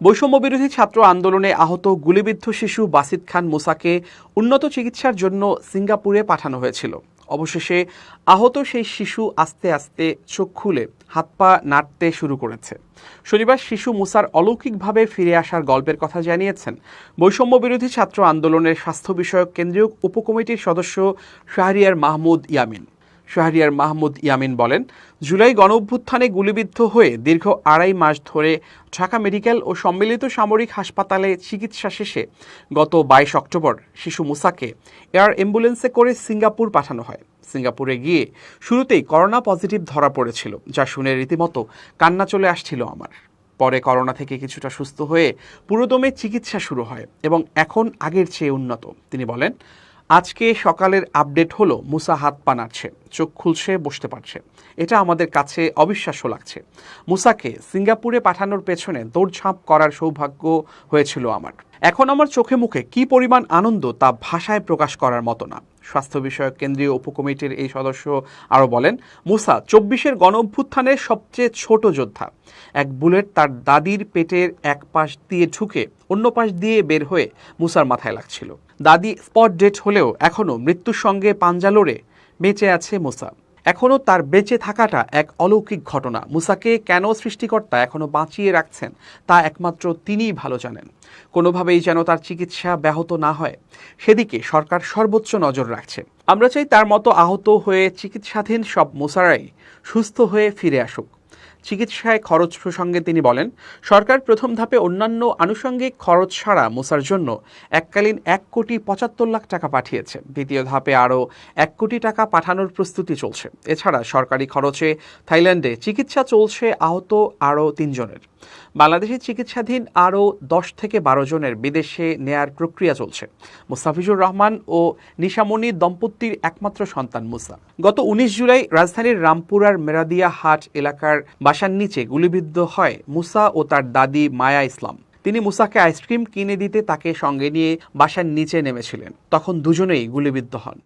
বৈষম্যবিরোধী ছাত্র আন্দোলনে আহত গুলিবিদ্ধ শিশু বাসিত খান মুসাকে উন্নত চিকিৎসার জন্য সিঙ্গাপুরে পাঠানো হয়েছিল। অবশেষে আহত সেই শিশু আস্তে আস্তে চোখ খুলে হাত পা নাড়তে শুরু করেছে। শনিবার শিশু মুসার অলৌকিকভাবে ফিরে আসার গল্পের কথা জানিয়েছেন বৈষম্যবিরোধী ছাত্র আন্দোলনের স্বাস্থ্য বিষয়ক কেন্দ্রীয় উপকমিটির সদস্য শাহরিয়ার মাহমুদ ইয়ামিন বলেন, জুলাই গণঅভ্যুত্থানে গুলিবিদ্ধ হয়ে দীর্ঘ ২.৫ মাস ধরে ঢাকা মেডিকেল ও সম্মিলিত সামরিক হাসপাতালে চিকিৎসা শেষে গত ২২ অক্টোবর শিশু মুসাকে এয়ার অ্যাম্বুলেন্সে করে সিঙ্গাপুর পাঠানো হয়। সিঙ্গাপুরে গিয়ে শুরুতেই করোনা পজিটিভ ধরা পড়েছিল, যা শুনে রীতিমতো কান্না চলে আসছিল আমার। পরে করোনা থেকে কিছুটা সুস্থ হয়ে পুরোদমে চিকিৎসা শুরু হয় এবং এখন আগের চেয়ে উন্নত। তিনি বলেন, আজকে সকালের আপডেট হলো মুসা হাত পা নাড়ছে, চোখ খুলছে, বসতে পারছে। এটা আমাদের কাছে অবিশ্বাস্য লাগছে। মুসাকে সিঙ্গাপুরে পাঠানোর পেছনে দৌড়ঝাঁপ করার সৌভাগ্য হয়েছিল আমার। এখন আমার চোখে মুখে কি পরিমাণ আনন্দ তা ভাষায় প্রকাশ করার মতো না। স্বাস্থ্য বিষয়ক কেন্দ্রীয় উপকমিটির এই সদস্য আরও বলেন, মুসা ২৪-এর গণঅভ্যুত্থানের সবচেয়ে ছোট যোদ্ধা। এক বুলেট তার দাদির পেটের এক পাশ দিয়ে ঢুকে অন্য পাশ দিয়ে বের হয়ে মুসার মাথায় লাগছিল। দাদি স্পট ডেড হলেও এখনও মৃত্যুর সঙ্গে পাঞ্জা লড়ে বেঁচে আছে মুসা। এখনও তার বেঁচে থাকাটা এক অলৌকিক ঘটনা। মুসাকে কেন সৃষ্টিকর্তা এখনও বাঁচিয়ে রাখছেন তা একমাত্র তিনিই ভালো জানেন। কোনোভাবেই যেন তার চিকিৎসা ব্যাহত না হয়, সেদিকে সরকার সর্বোচ্চ নজর রাখছে। আমরা চাই তার মতো আহত হয়ে চিকিৎসাধীন সব মুসারাই সুস্থ হয়ে ফিরে আসুক। চিকিৎসায় খরচ প্রসঙ্গে তিনি বলেন, সরকার প্রথম ধাপে অন্যান্য আনুষঙ্গিক খরচ ছাড়া মুসার জন্য এককালীন ১,৭৫,০০,০০০ টাকা পাঠিয়েছে। দ্বিতীয় ধাপে আরও ১ কোটি টাকা পাঠানোর প্রস্তুতি চলছে। এছাড়া সরকারি খরচে থাইল্যান্ডে চিকিৎসা চলছে আহত আরও ৩ জনের। বাংলাদেশে চিকিৎসাধীন আরও ১০ থেকে ১২ জনের বিদেশে নেয়ার প্রক্রিয়া চলছে। মুস্তাফিজুর রহমান ও নিশামণি দম্পতির একমাত্র সন্তান মুসা। গত ১৯ জুলাই রাজধানীর রামপুরার মেরাদিয়া হাট এলাকার বাসার নিচে গুলিবিদ্ধ হয় মুসা ও তার দাদি মায়া ইসলাম। তিনি মুসাকে আইসক্রিম কিনে দিতে তাকে সঙ্গে নিয়ে বাসার নিচে নেমেছিলেন। তখন দুজনেই গুলিবিদ্ধ হন।